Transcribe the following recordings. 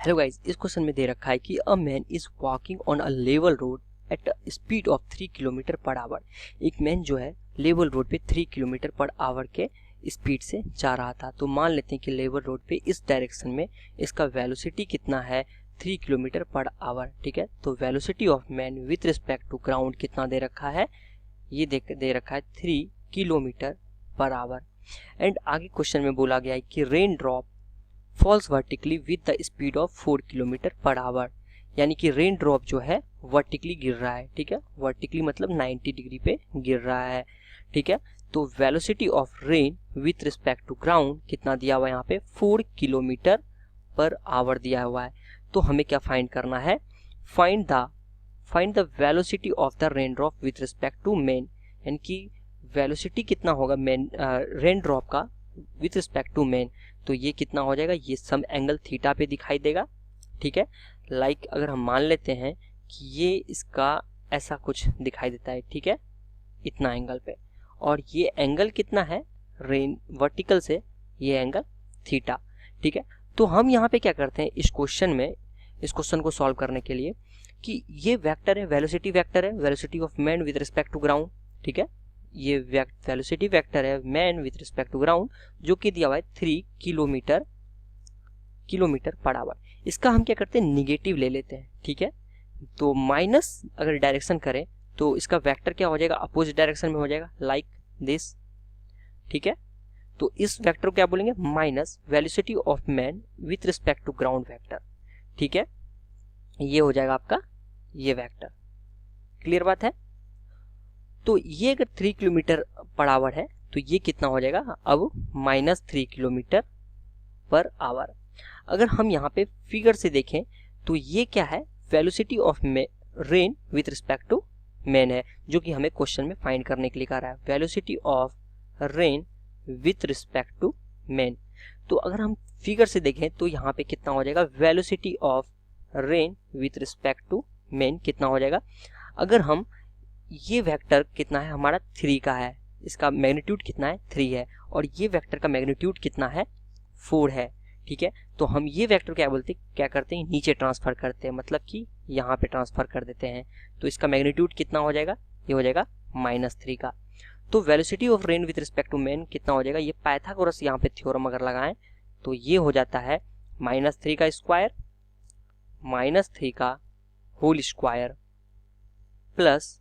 Hello guys, इस question में दे रखा है कि a man is walking on a level road at a speed of 3 kilometre per our. एक मैन जो है लेवल रोड पे 3 किलोमीटर पर आवर के स्पीड से जा रहा था। तो मान लेते हैं कि लेवल रोड पे इस डायरेक्शन में इसका वेलोसिटी कितना है, 3 किलोमीटर पर आवर। ठीक है, तो velocity of man with respect to ground कितना दे रखा है, ये दे रखा है 3 किलोमीटर पर आवर। एंड आगे क्वेश्चन में बोला गया है कि rain drop falls vertically with the speed of 4 kilometre per hour. यानी कि रेन ड्रॉप जो है वर्टिकली गिर रहा है। ठीक है, वर्टिकली मतलब 90 डिग्री पे गिर रहा है। ठीक है, तो velocity of rain with respect to ground कितना दिया हुआ है यहाँ पे, 4 किलोमीटर पर आवर दिया हुआ है। तो हमें क्या फाइंड करना है, find the velocity of the rain drop with respect to man. यानी कि वेलोसिटी कितना होगा मेन रेन ड्रॉप का विथ रिस्पेक्ट टू मेन। तो ये कितना हो जाएगा, ये सम एंगल थीटा पे दिखाई देगा। ठीक है, अगर हम मान लेते हैं कि ये इसका ऐसा कुछ दिखाई देता है। ठीक है, इतना एंगल पे, और ये एंगल कितना है रेन वर्टिकल से, ये एंगल थीटा। ठीक है, तो हम यहाँ पे क्या करते हैं इस क्वेश्चन को सॉल्व करने के लिए कि ये वेक्टर है, वेलोसिटी वेक्टर है, velocity of man with respect to ground. ठीक है, ये वेलोसिटी वेक्टर है man with respect to ground, जो कि दिया हुआ है 3 किलोमीटर पर आवर। इसका हम क्या करते हैं, निगेटिव ले लेते हैं। ठीक है, तो माइनस अगर डायरेक्शन करें तो इसका वेक्टर क्या हो जाएगा, अपोजिट डायरेक्शन में हो जाएगा, लाइक दिस। ठीक है, तो इस वेक्टर को क्या बोलेंगे, minus velocity of man with respect to ground vector. ठीक है, ये हो जाएगा आपका ये वेक्टर। क्लियर बात है। तो ये अगर 3 किलोमीटर पर आवर है तो ये कितना हो जाएगा अब, -3 किलोमीटर पर आवर। अगर हम यहाँ पे फिगर से देखें तो ये क्या है, velocity of rain with respect to man है, जो कि हमें क्वेश्चन में फाइंड करने के लिए कह रहा है, velocity of rain with respect to man. तो अगर हम फिगर से देखें तो यहाँ पे कितना हो जाएगा, velocity of rain with respect to man कितना हो जाएगा। अगर हम ये वेक्टर कितना है हमारा 3 का है, इसका मैग्नीट्यूड कितना है 3 है, और ये वेक्टर का मैग्नीट्यूड कितना है 4 है। ठीक है, तो हम ये वेक्टर क्या करते हैं, नीचे ट्रांसफर करते हैं, मतलब कि यहाँ पे ट्रांसफर कर देते हैं। तो इसका मैग्नीट्यूड कितना हो जाएगा, ये हो जाएगा -3 का। तो velocity of rain with respect to man कितना हो जाएगा, ये पाइथागोरस यहाँ पे थ्योरम अगर लगाएं तो ये हो जाता है -3 का स्क्वायर, -3 का होल स्क्वायर प्लस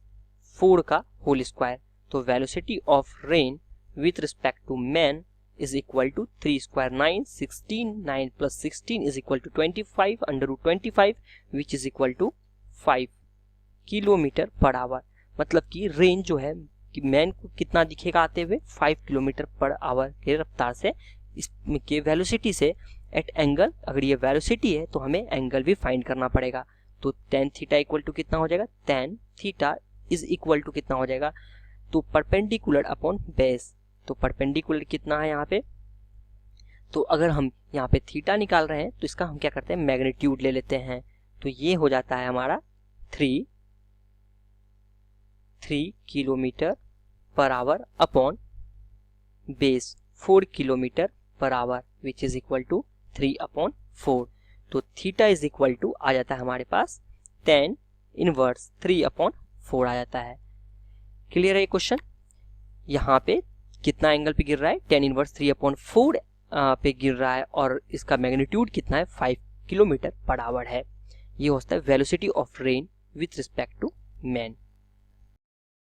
4 का होल स्क्वायर। तो velocity of rain with respect to man is equal to 3 square 9, 16, 9 plus 16 is equal to 25 √25 which is equal to 5 kilometre per hour. मतलब कि रेन जो है कि मैन को कितना दिखेगा आते हुए, 5 किलोमीटर पर आवर के रफ्तार से, इसके वेलोसिटी से एट एंगल। अगर ये वेलोसिटी है तो हमें एंगल भी फाइंड करना पड़ेगा। तो tan थीटा इक्वल टू कितना हो जाएगा, tan theta is equal to कितना हो जाएगा, तो परपेंडिकुलर अपॉन बेस। तो परपेंडिकुलर कितना है यहाँ पे, तो अगर हम यहाँ पे थीटा निकाल रहे हैं तो इसका हम क्या करते हैं, मैग्नीट्यूड ले लेते हैं। तो ये हो जाता है हमारा 3 kilometre per hour upon base 4 kilometre per hour which is equal to 3/4। तो थीटा इज इक्वल टू आ जाता है हमारे पास tan इनवर्स 3/4 आ जाता है। क्लियर है ये क्वेश्चन। यहाँ पे कितना एंगल पे गिर रहा है, tan इनवर्स 3/4 पे गिर रहा है, और इसका मैग्नीट्यूड कितना है, 5 किलोमीटर पर आवर है। ये होता है velocity of rain with respect to man.